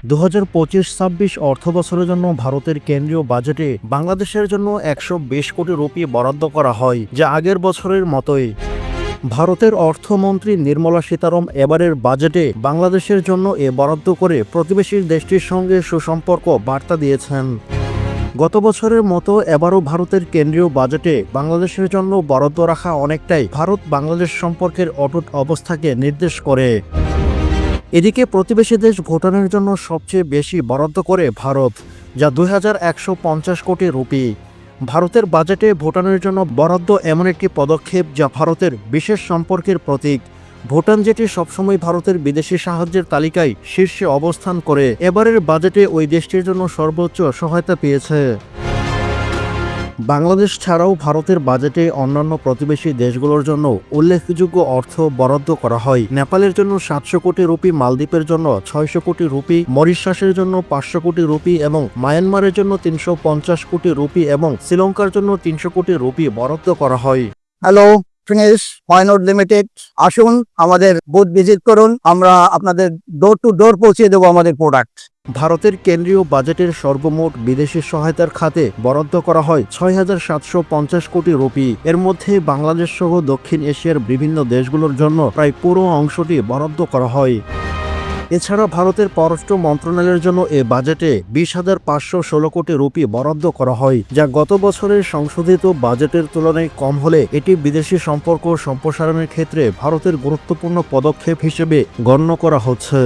2025-26 অর্থবছরের জন্য ভারতের কেন্দ্রীয় বাজেটে বাংলাদেশের জন্য 120 কোটি রুপি বরাদ্দ করা হয়, যা আগের বছরের মতোই। ভারতের অর্থমন্ত্রী নির্মলা সীতারামন এবারের বাজেটে বাংলাদেশের জন্য বরাদ্দ করে প্রতিবেশী দেশটির সঙ্গে সুসম্পর্ক বার্তা দিয়েছেন। গত বছরের মতো এবারও ভারতের কেন্দ্রীয় বাজেটে বাংলাদেশের জন্য বরাদ্দ রাখা অনেকটাই ভারত বাংলাদেশ সম্পর্কের অটুট অবস্থাকে নির্দেশ করে। এদিকে প্রতিবেশী দেশ ভুটানের জন্য সবচেয়ে বেশি বরাদ্দ করে ভারত, যা 2150 কোটি রুপি। ভারতের বাজেটে ভুটানের জন্য বরাদ্দ এমন একটি পদক্ষেপ যা ভারতের বিশেষ সম্পর্কের প্রতীক। ভুটান যেটি সবসময় ভারতের বিদেশি সাহায্যের তালিকায় শীর্ষে অবস্থান করে, এবারের বাজেটে ওই দেশটির জন্য সর্বোচ্চ সহায়তা পেয়েছে। বাংলাদেশ ছাড়াও ভারতের বাজেটে অন্যান্য প্রতিবেশী দেশগুলোর জন্য উল্লেখযোগ্য অর্থ বরাদ্দ করা হয়। নেপালের জন্য 700 কোটি রুপি, মালদ্বীপের জন্য 600 কোটি রুপি, মরিশাসের জন্য 500 কোটি রুপি এবং মায়ানমারের জন্য 350 কোটি রুপি এবং শ্রীলঙ্কার জন্য 300 কোটি রুপি বরাদ্দ করা হয়। হ্যালো ফ্রেন্ডস, ওয়াইনট লিমিটেড, আসুন আমাদের বুথ ভিজিট করুন। আমরা আপনাদের ডোর টু ডোর পৌঁছে দেবো আমাদের প্রোডাক্ট। ভারতের কেন্দ্রীয় বাজেটের সর্বমোট বিদেশি সহায়তার খাতে বরাদ্দ করা হয় 6750 কোটি রুপি। এর মধ্যে বাংলাদেশ সহ দক্ষিণ এশিয়ার বিভিন্ন দেশগুলোর জন্য প্রায় পুরো অংশটি বরাদ্দ করা হয়। এছাড়া ভারতের পররাষ্ট্র মন্ত্রণালয়ের জন্য এ বাজেটে 20,516 কোটি রুপি বরাদ্দ করা হয়, যা গত বছরের সংশোধিত বাজেটের তুলনায় কম হলে এটি বিদেশি সম্পর্ক সম্প্রসারণের ক্ষেত্রে ভারতের গুরুত্বপূর্ণ পদক্ষেপ হিসেবে গণ্য করা হচ্ছে।